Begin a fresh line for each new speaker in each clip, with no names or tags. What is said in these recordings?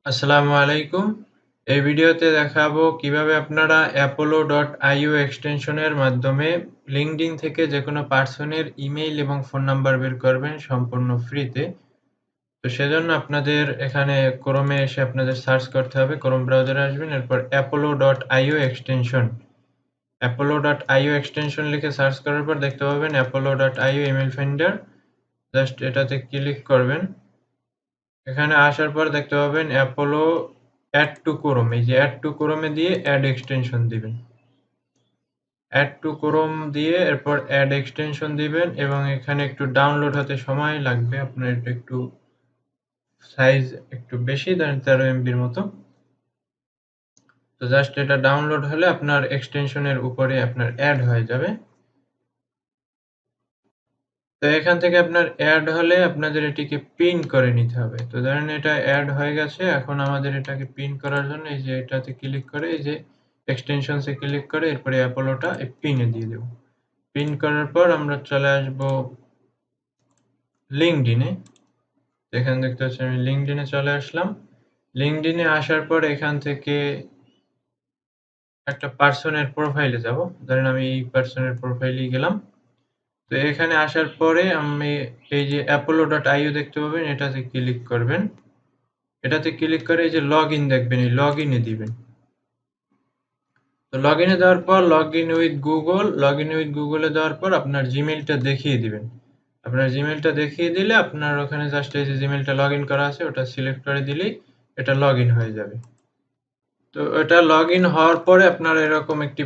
আসসালামু আলাইকুম। এই ভিডিওতে দেখাবো কিভাবে আপনারা apollo.io এক্সটেনশনের মাধ্যমে লিঙ্কডইন থেকে যেকোনো পার্সনের ইমেইল এবং ফোন নাম্বার বের করবেন সম্পূর্ণ ফ্রিতে। তো সেজন্য আপনাদের এখানে ক্রোমে এসে আপনাদের সার্চ করতে হবে। ক্রোম ব্রাউজারে আসবেন, এরপর apollo.io এক্সটেনশন। apollo.io এক্সটেনশন লিখে সার্চ করার পর দেখতে পাবেন apollo.io ইমেইল ফাইন্ডার। জাস্ট এটাতে ক্লিক করবেন। এখানে আসার পর দেখতে পাবেন অ্যাপোলো অ্যাড টু ক্রোম, এই যে অ্যাড টু ক্রোমে দিয়ে অ্যাড এক্সটেনশন দিবেন। অ্যাড টু ক্রোম দিয়ে এরপর অ্যাড এক্সটেনশন দিবেন এবং এখানে একটু ডাউনলোড হতে সময় লাগবে। আপনার এটা একটু সাইজ একটু বেশি, ধরেন 13 এমবির মতো। তো জাস্ট এটা ডাউনলোড হলে আপনার এক্সটেনশনের উপরে আপনার অ্যাড হয়ে যাবে। তো এখান থেকে আপনার অ্যাড হলে আপনাদের এটিকে পিন করে নিতে হবে। তো ধরেন এটা অ্যাড হয়ে গেছে, এখন আমাদের এটাকে পিন করার জন্য এই যে এটাতে ক্লিক করে এই যে এক্সটেনশনস এ ক্লিক করে এরপরে অ্যাপোলোটা পিনে দিয়ে দেব। পিন করার পর আমরা চলে আসব লিঙ্কডইনে। এখানে দেখতে পাচ্ছেন আমি লিঙ্কডইনে চলে আসলাম। লিঙ্কডইনে আসার পর এখান থেকে একটা পার্সনের প্রোফাইলে যাব। ধরেন আমি এই পার্সনের প্রোফাইলে গেলাম। তো এখানে আসার পরে আমি এই যে apollo.io দেখতে পাবেন, এটাতে ক্লিক করবেন। এটাতে ক্লিক করে এই যে লগইন দেখবেন, এই লগইনে দিবেন। তো লগইনে দেওয়ার পর লগইন উইথ গুগলে দেওয়ার পর আপনার জিমেইলটা দেখিয়ে দিবেন। আপনার জিমেইলটা দেখিয়ে দিলে আপনার ওখানে জাস্ট এই যে জিমেইলটা লগইন করা আছে ওটা সিলেক্ট করে দিলেই এটা লগইন হয়ে যাবে। তো এটা লগইন হওয়ার পরে আপনার এরকম একটি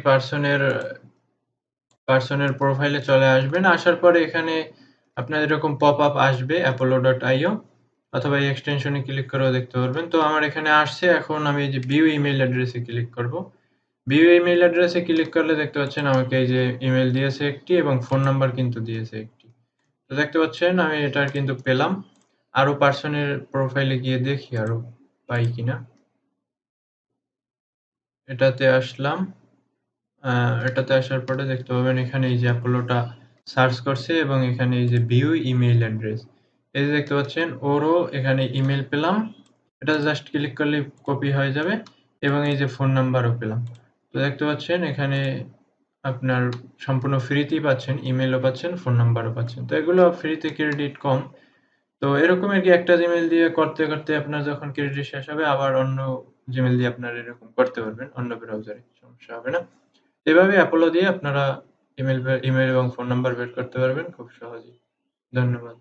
পার্সনের প্রোফাইলে চলে আসবেন। আসার পরে এখানে আপনার এরকম পপ আপ আসবে apollo.io, অথবা এই এক্সটেনশনে ক্লিক করেও দেখতে পারবেন। তো আমার এখানে আসছে, এখন আমি এই যে ভিউ ইমেইল অ্যাড্রেসে ক্লিক করব। ভিউ ইমেইল অ্যাড্রেসে ক্লিক করলে দেখতে পাচ্ছেন আমাকে এই যে ইমেইল দিয়েছে একটি এবং ফোন নাম্বার কিন্তু দিয়েছে একটি। তো দেখতে পাচ্ছেন আমি এটা কিন্তু পেলাম। আরো পার্সনের প্রোফাইলে গিয়ে দেখি আরো পাই কিনা। এটাতে আসলাম। এটাতে আসার পরে দেখতে পাবেন এখানে এই যে অ্যাপোলোটা সার্চ করছে এবং এখানে এই যে ভিউ ইমেইল অ্যাড্রেস, এই যে দেখতে পাচ্ছেন ওরও এখানে ইমেইল পেলাম। এটা জাস্ট ক্লিক করলে কপি হয়ে যাবে এবং এই যে ফোন নাম্বারও পেলাম। তো দেখতে পাচ্ছেন এখানে আপনার সম্পূর্ণ ফ্রিতেই পাচ্ছেন, ইমেইলও পাচ্ছেন, ফোন নাম্বারও পাচ্ছেন। তো এগুলো ফ্রিতে ক্রেডিট কম। তো এরকম আর কি একটা জিমেইল দিয়ে করতে করতে আপনার যখন ক্রেডিট শেষ হবে আবার অন্য জিমেইল দিয়ে আপনার এরকম করতে পারবেন, অন্য ব্রাউজারে সমস্যা হবে না। এভাবে অ্যাপোলো দিয়ে আপনারা ইমেইল এবং ফোন নাম্বার বের করতে পারবেন খুব সহজেই। ধন্যবাদ।